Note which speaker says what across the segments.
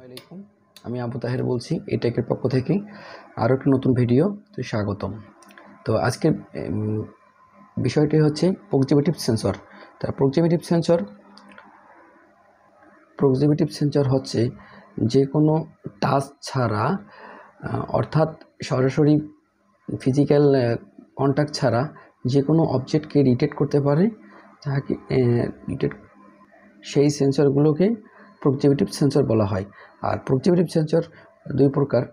Speaker 1: আলাইকুম, আমি আবু তাহের বলছি এটেকের পক্ষ থেকে আরও একটা নতুন ভিডিওতে স্বাগতম। তো আজকের বিষয়টি হচ্ছে প্রক্সিমেটিভ সেন্সর। তা প্রক্সিমেটিভ সেন্সর হচ্ছে যে কোনো টাচ ছাড়া, অর্থাৎ সরাসরি ফিজিক্যাল কন্ট্যাক্ট ছাড়া যে কোনো অবজেক্টকে ডিটেক্ট করতে পারে, তাকে সেই সেন্সরগুলোকে প্রক্সিমেটিভ সেন্সর বলা হয়। আর প্রক্সিমেটিভ সেন্সর দুই প্রকার,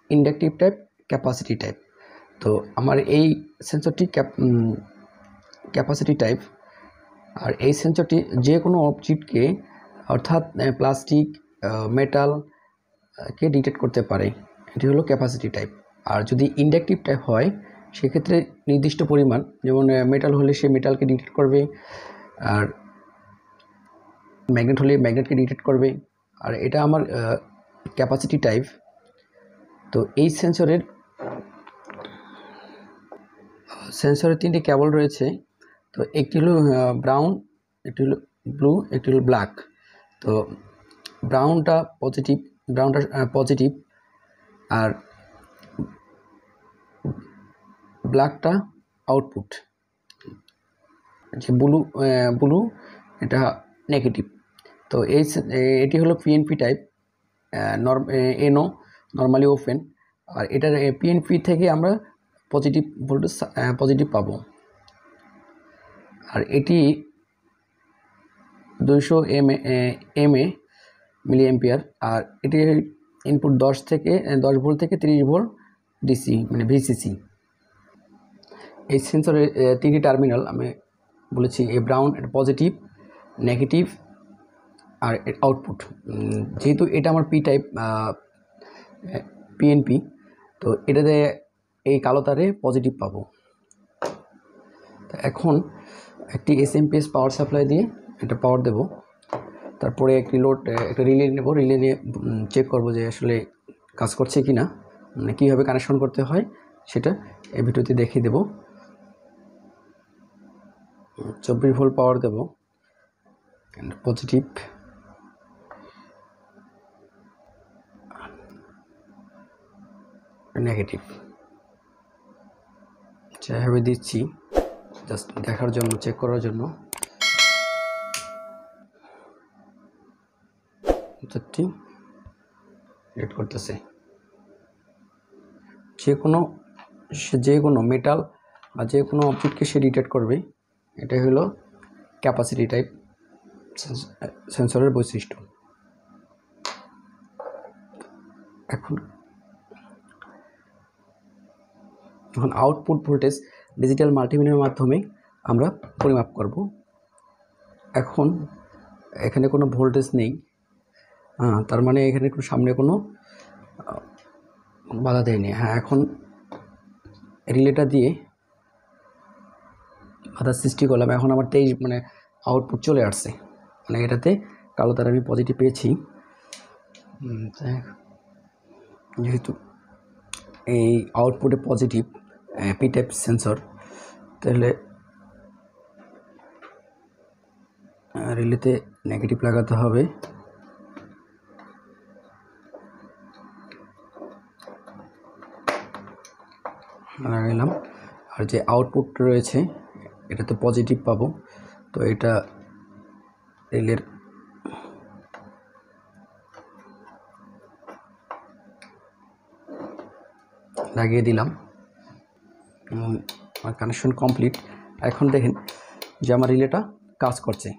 Speaker 1: ইন্ডাকটিভ টাইপ, ক্যাপাসিটি টাইপ। তো আমার এই সেন্সরটি ক্যাপাসিটি টাইপ। আর এই সেন্সরটি যে কোনো অবজেক্টকে, অর্থাৎ প্লাস্টিক, মেটালকে ডিটেক্ট করতে পারে, এটি হলো ক্যাপাসিটি টাইপ। আর যদি ইন্ডাকটিভ টাইপ হয় সেক্ষেত্রে নির্দিষ্ট পরিমাণ, যেমন মেটাল হলে সে মেটালকে ডিটেক্ট করবে, আর ম্যাগনেট হলে ম্যাগনেটকে ডিটেক্ট করবে। আর এটা আমার ক্যাপাসিটি টাইপ। তো এই সেন্সরের তিনটি কেবল রয়েছে। তো একটি হলো ব্রাউন, একটি হলো ব্লু, একটি হলো ব্ল্যাক। তো ব্রাউনটা পজিটিভ, আর ব্ল্যাকটা আউটপুট, যে ব্লু এটা নেগেটিভ। তো এটি হলো PNP type, NO normally open. আর এটার পিএনপি থেকে আমরা পজিটিভ ভোল্টেজ পজিটিভ পাবো। আর এটি 200 mA মিলি অ্যাম্পিয়ার। আর এটি ইনপুট 10 ভোল্ট থেকে 30 ভোল্ট ডিসি, মানে ভিসিসি। এই সেন্সরের তিনটি টার্মিনাল আমি বলেছি, এই ব্রাউন এটা পজিটিভ, নেগেটিভ, আর আউটপুট। যেহেতু এটা আমার পি টাইপ পিএনপি, তো এটাতে এই কালো তারে পজিটিভ পাবো। এখন একটি এসএমপিএস পাওয়ার সাপ্লাই দিয়ে এটা পাওয়ার দেব। তারপরে একটা রিলে নেব, রিলে নিয়ে চেক করব যে আসলে কাজ করছে কি না, মানে কীভাবে কানেকশন করতে হয় সেটা এই ভিডিওতে দেখিয়ে দেব। 24 ভোল্ট পাওয়ার দেব, পজিটিভ, নেগেটিভ, যেভাবে দিচ্ছি জাস্ট দেখার জন্য, চেক করার জন্য। রেড করতেছে। যে কোনো মেটাল বা যে কোনো অবজেক্টকে সে ডিটেক্ট করবে। এটাই হলো ক্যাপাসিটি টাইপ সেন্সরের বৈশিষ্ট্য। এখন আউটপুট ভোল্টেজ ডিজিটাল মাল্টিমিটারের মাধ্যমে আমরা পরিমাপ করব। এখন এখানে কোনো ভোল্টেজ নেই, তার মানে এখানে সামনে কোনো বাধা দেয়নি। এখন রিলেটা দিয়ে বাধা সৃষ্টি করলাম। এখন আমার 23 মানে আউটপুট চলে আসছে, মানে এটাতে কালো তার আমি পজিটিভ পেয়েছি। যেহেতু এই আউটপুটে পজিটিভ পি টাইপ সেন্সর, তাহলে রিলেতে নেগেটিভ লাগাতে হবে। লাগাইলাম। আর যে আউটপুট রয়েছে এটাতে পজিটিভ পাবো, তো এটা রিলের লাগিয়ে দিলাম। আমার কানেকশন কমপ্লিট। এখন দেখেন যে আমার রিলেটা কাজ করছে।